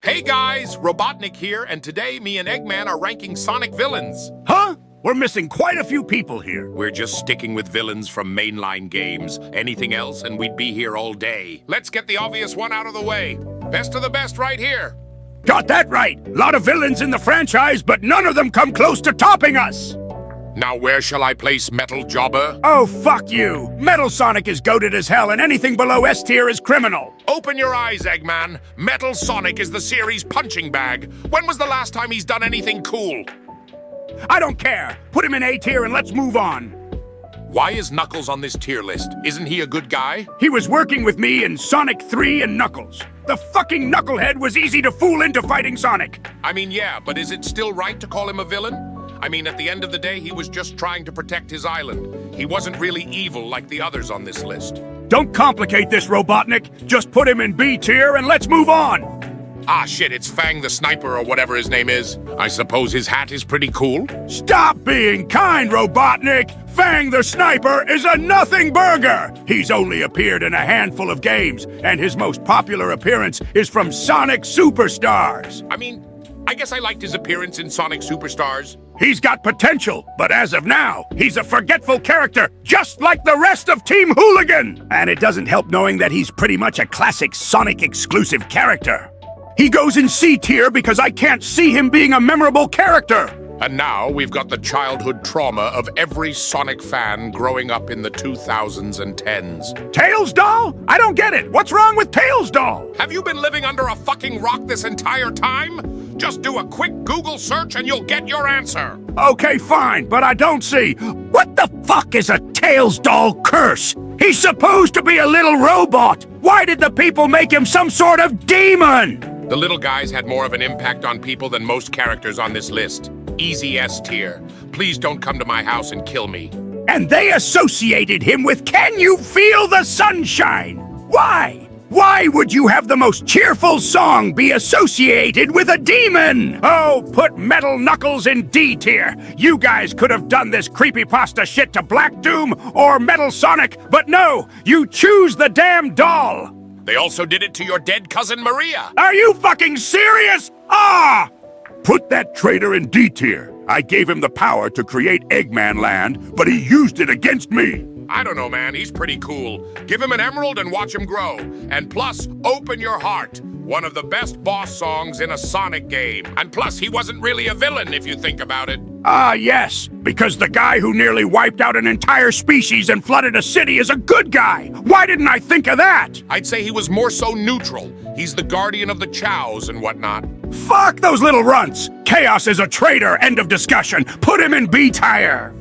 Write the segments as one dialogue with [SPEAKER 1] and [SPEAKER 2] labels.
[SPEAKER 1] Hey guys, Robotnik here, and today me and Eggman are ranking Sonic villains.
[SPEAKER 2] Huh? We're missing quite a few people here.
[SPEAKER 1] We're just sticking with villains from mainline games. Anything else and we'd be here all day. Let's get the obvious one out of the way. Best of the best right here.
[SPEAKER 2] Got that right. Lot of villains in the franchise, but none of them come close to topping us.
[SPEAKER 1] Now where shall I place Metal Jobber?
[SPEAKER 2] Oh, fuck you. Metal Sonic is goated as hell, and anything below S tier is criminal.
[SPEAKER 1] Open your eyes, Eggman. Metal Sonic is the series' punching bag. When was the last time he's done anything cool?
[SPEAKER 2] I don't care. Put him in A tier and let's move on.
[SPEAKER 1] Why is Knuckles on this tier list? Isn't he a good guy?
[SPEAKER 2] He was working with me in Sonic 3 and Knuckles. The fucking knucklehead was easy to fool into fighting Sonic.
[SPEAKER 1] I mean, yeah, but is it still right to call him a villain? I mean, at the end of the day, he was just trying to protect his island. He wasn't really evil like the others on this list.
[SPEAKER 2] Don't complicate this, Robotnik. Just put him in B tier and let's move on.
[SPEAKER 1] Ah, shit, it's Fang the Sniper or whatever his name is. I suppose his hat is pretty cool.
[SPEAKER 2] Stop being kind, Robotnik! Fang the Sniper is a nothing burger! He's only appeared in a handful of games, and his most popular appearance is from Sonic Superstars.
[SPEAKER 1] I mean, I guess I liked his appearance in Sonic Superstars.
[SPEAKER 2] He's got potential, but as of now, he's a forgetful character, just like the rest of Team Hooligan! And it doesn't help knowing that he's pretty much a classic Sonic-exclusive character. He goes in C tier because I can't see him being a memorable character!
[SPEAKER 1] And now we've got the childhood trauma of every Sonic fan growing up in the 2000s and 10s.
[SPEAKER 2] Tails Doll? I don't get it! What's wrong with Tails Doll?
[SPEAKER 1] Have you been living under a fucking rock this entire time? Just do a quick Google search and you'll get your answer.
[SPEAKER 2] Okay, fine, but I don't see. What the fuck is a Tails Doll curse? He's supposed to be a little robot! Why did the people make him some sort of demon?
[SPEAKER 1] The little guys had more of an impact on people than most characters on this list. Easy S tier. Please don't come to my house and kill me.
[SPEAKER 2] And they associated him with Can You Feel the Sunshine? Why? Why would you have the most cheerful song be associated with a demon? Oh, put Metal Knuckles in D tier. You guys could have done this creepypasta shit to Black Doom or Metal Sonic, but no, you choose the damn doll.
[SPEAKER 1] They also did it to your dead cousin Maria.
[SPEAKER 2] Are you fucking serious? Ah! Put that traitor in D tier. I gave him the power to create Eggman Land, but he used it against me.
[SPEAKER 1] I don't know, man. He's pretty cool. Give him an emerald and watch him grow. And plus, Open Your Heart. One of the best boss songs in a Sonic game. And plus, he wasn't really a villain, if you think about it.
[SPEAKER 2] Ah, yes, because the guy who nearly wiped out an entire species and flooded a city is a good guy. Why didn't I think of that?
[SPEAKER 1] I'd say he was more so neutral. He's the guardian of the chows and whatnot.
[SPEAKER 2] Fuck those little runts. Chaos is a traitor, end of discussion. Put him in B tier.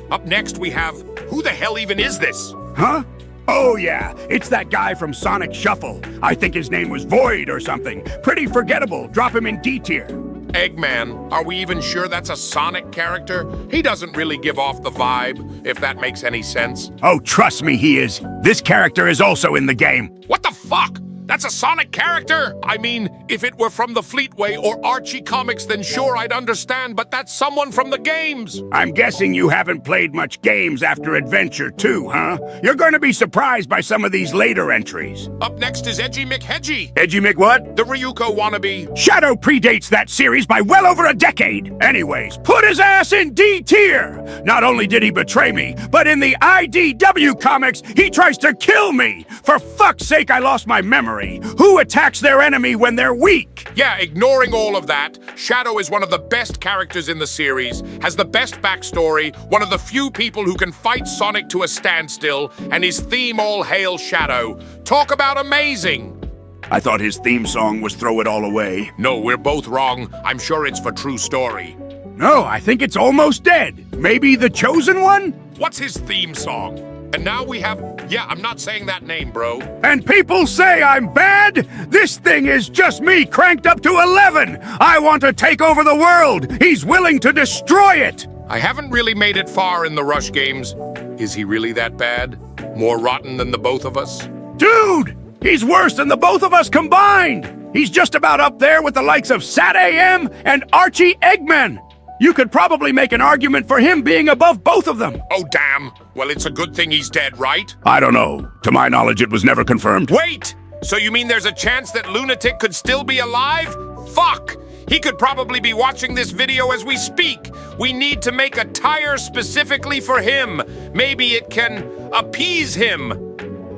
[SPEAKER 1] Up next, we have... Who the hell even is this?
[SPEAKER 2] Huh? Oh yeah, it's that guy from Sonic Shuffle. I think his name was Void or something. Pretty forgettable. Drop him in D tier.
[SPEAKER 1] Eggman, are we even sure that's a Sonic character? He doesn't really give off the vibe, if that makes any sense.
[SPEAKER 2] Oh, trust me, he is. This character is also in the game.
[SPEAKER 1] What the fuck? That's a Sonic character? I mean, if it were from the Fleetway or Archie comics, then sure, I'd understand, but that's someone from the games.
[SPEAKER 2] I'm guessing you haven't played much games after Adventure 2, huh? You're going to be surprised by some of these later entries.
[SPEAKER 1] Up next is Edgy McHedgy.
[SPEAKER 2] Edgy Mc-what?
[SPEAKER 1] The Ryuko wannabe.
[SPEAKER 2] Shadow predates that series by well over a decade. Anyways, put his ass in D tier. Not only did he betray me, but in the IDW comics, he tries to kill me. For fuck's sake, I lost my memory. Who attacks their enemy when they're weak?
[SPEAKER 1] Yeah, ignoring all of that, Shadow is one of the best characters in the series, has the best backstory, one of the few people who can fight Sonic to a standstill, and his theme all hail Shadow. Talk about amazing!
[SPEAKER 2] I thought his theme song was Throw It All Away.
[SPEAKER 1] No, we're both wrong. I'm sure it's for True Story.
[SPEAKER 2] No, I think it's Almost Dead. Maybe The Chosen One?
[SPEAKER 1] What's his theme song? And now we have... Yeah, I'm not saying that name, bro.
[SPEAKER 2] And people say I'm bad? This thing is just me cranked up to 11! I want to take over the world! He's willing to destroy it!
[SPEAKER 1] I haven't really made it far in the Rush games. Is he really that bad? More rotten than the both of us?
[SPEAKER 2] Dude! He's worse than the both of us combined! He's just about up there with the likes of Sat AM and Archie Eggman! You could probably make an argument for him being above both of them.
[SPEAKER 1] Oh, damn. Well, it's a good thing he's dead, right?
[SPEAKER 2] I don't know. To my knowledge, it was never confirmed.
[SPEAKER 1] Wait! So you mean there's a chance that Lunatic could still be alive? Fuck! He could probably be watching this video as we speak. We need to make a tire specifically for him. Maybe it can appease him.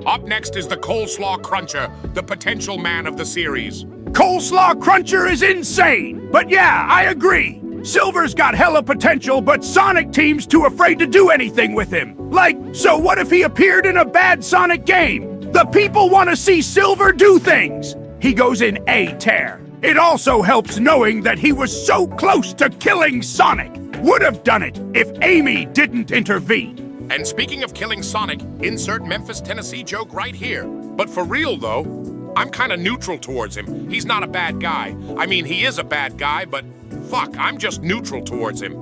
[SPEAKER 1] Up next is the Coleslaw Cruncher, the potential man of the series.
[SPEAKER 2] Coleslaw Cruncher is insane! But yeah, I agree. Silver's got hella potential, but Sonic Team's too afraid to do anything with him. Like, so what if he appeared in a bad Sonic game? The people want to see Silver do things. He goes in a tear. It also helps knowing that he was so close to killing Sonic. Would have done it if Amy didn't intervene.
[SPEAKER 1] And speaking of killing Sonic, insert Memphis, Tennessee joke right here. But for real though, I'm kind of neutral towards him. He's not a bad guy. I mean, he is a bad guy, but fuck, I'm just neutral towards him.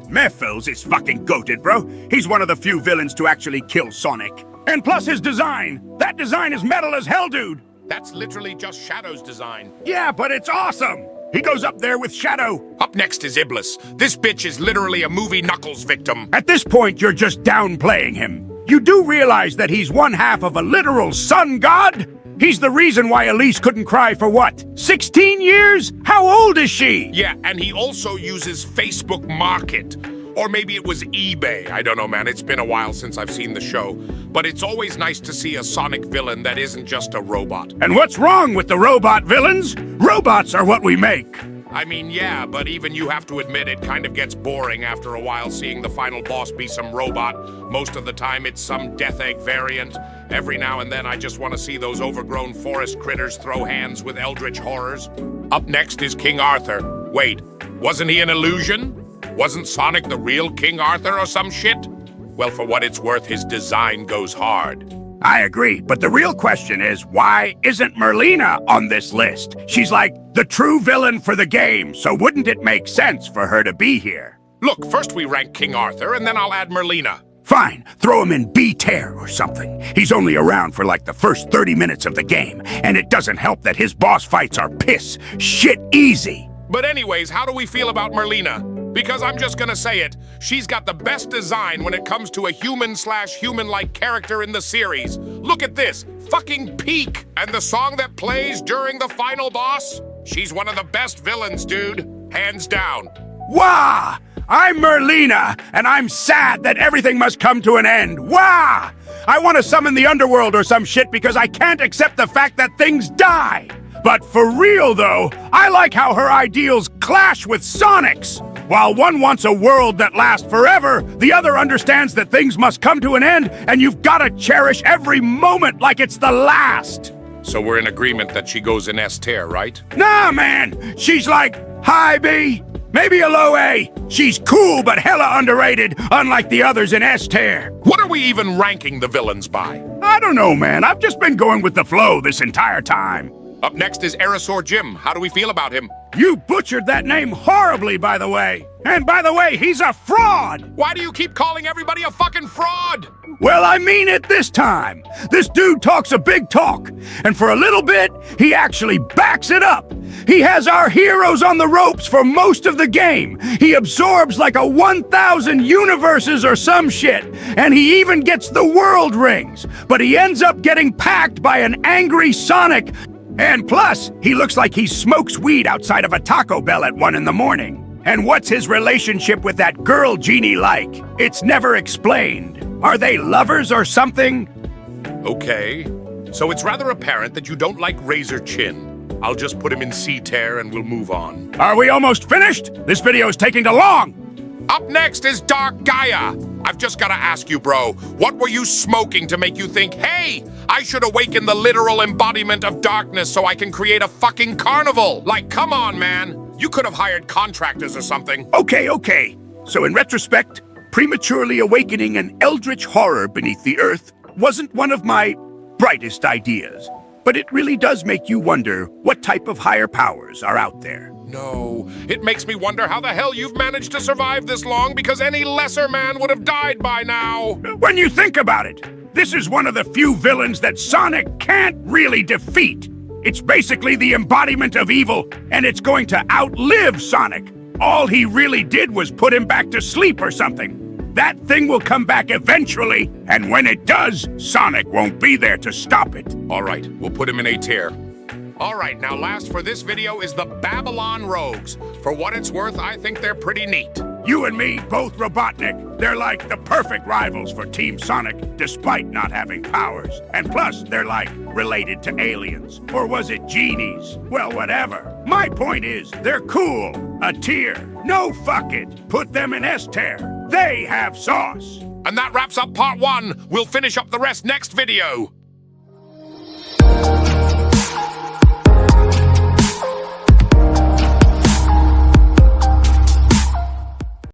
[SPEAKER 2] Memphis is fucking goated, bro. He's one of the few villains to actually kill Sonic. And plus his design. That design is metal as hell, dude.
[SPEAKER 1] That's literally just Shadow's design.
[SPEAKER 2] Yeah, but it's awesome. He goes up there with Shadow.
[SPEAKER 1] Up next is Iblis. This bitch is literally a movie Knuckles victim.
[SPEAKER 2] At this point, you're just downplaying him. You do realize that he's one half of a literal sun god? He's the reason why Elise couldn't cry for what? 16 years? How old is she?
[SPEAKER 1] Yeah, and he also uses Facebook Market. Or maybe it was eBay. I don't know, man. It's been a while since I've seen the show. But it's always nice to see a Sonic villain that isn't just a robot.
[SPEAKER 2] And what's wrong with the robot villains? Robots are what we make.
[SPEAKER 1] I mean, yeah, but even you have to admit it kind of gets boring after a while seeing the final boss be some robot. Most of the time it's some Death Egg variant. Every now and then I just want to see those overgrown forest critters throw hands with eldritch horrors. Up next is King Arthur. Wait, wasn't he an illusion? Wasn't Sonic the real King Arthur or some shit? Well, for what it's worth, his design goes hard.
[SPEAKER 2] I agree, but the real question is, why isn't Merlina on this list? She's like the true villain for the game, so wouldn't it make sense for her to be here?
[SPEAKER 1] Look, first we rank King Arthur, and then I'll add Merlina.
[SPEAKER 2] Fine, throw him in B tier or something. He's only around for like the first 30 minutes of the game, and it doesn't help that his boss fights are piss shit easy.
[SPEAKER 1] But anyways, how do we feel about Merlina? Because I'm just gonna say it, she's got the best design when it comes to a human/human-like character in the series. Look at this, fucking peak! And the song that plays during the final boss? She's one of the best villains, dude. Hands down.
[SPEAKER 2] Wah! I'm Merlina, and I'm sad that everything must come to an end. Wah! I want to summon the underworld or some shit because I can't accept the fact that things die. But for real, though, I like how her ideals clash with Sonic's. While one wants a world that lasts forever, the other understands that things must come to an end, and you've got to cherish every moment like it's the last.
[SPEAKER 1] So we're in agreement that she goes in S tier, right?
[SPEAKER 2] Nah, man! She's like high B, maybe a low A. She's cool but hella underrated, unlike the others in S tier.
[SPEAKER 1] What are we even ranking the villains by?
[SPEAKER 2] I don't know, man. I've just been going with the flow this entire time.
[SPEAKER 1] Up next is Aerosaur Jim. How do we feel about him?
[SPEAKER 2] You butchered that name horribly, by the way. And by the way, he's a fraud!
[SPEAKER 1] Why do you keep calling everybody a fucking fraud?
[SPEAKER 2] Well, I mean it this time. This dude talks a big talk, and for a little bit, he actually backs it up. He has our heroes on the ropes for most of the game. He absorbs like a 1,000 universes or some shit, and he even gets the world rings. But he ends up getting packed by an angry Sonic. And plus, he looks like he smokes weed outside of a Taco Bell at 1 in the morning. And what's his relationship with that girl Genie like? It's never explained. Are they lovers or something?
[SPEAKER 1] Okay, so it's rather apparent that you don't like Razor Chin. I'll just put him in C tier and we'll move on.
[SPEAKER 2] Are we almost finished? This video is taking too long.
[SPEAKER 1] Up next is Dark Gaia. I've just gotta ask you, bro, what were you smoking to make you think, hey, I should awaken the literal embodiment of darkness so I can create a fucking carnival? Like, come on, man. You could have hired contractors or something.
[SPEAKER 2] Okay. So in retrospect, prematurely awakening an eldritch horror beneath the earth wasn't one of my brightest ideas. But it really does make you wonder what type of higher powers are out there.
[SPEAKER 1] No, it makes me wonder how the hell you've managed to survive this long because any lesser man would have died by now.
[SPEAKER 2] When you think about it, this is one of the few villains that Sonic can't really defeat. It's basically the embodiment of evil, and it's going to outlive Sonic. All he really did was put him back to sleep or something. That thing will come back eventually, and when it does, Sonic won't be there to stop it.
[SPEAKER 1] All right, we'll put him in A tier. All right, now last for this video is the Babylon Rogues. For what it's worth, I think they're pretty neat.
[SPEAKER 2] You and me, both Robotnik. They're like the perfect rivals for Team Sonic, despite not having powers. And plus, they're like related to aliens. Or was it genies? Well, whatever. My point is, they're cool. A tier. No, fuck it. Put them in S tier. They have sauce.
[SPEAKER 1] And that wraps up part 1. We'll finish up the rest next video.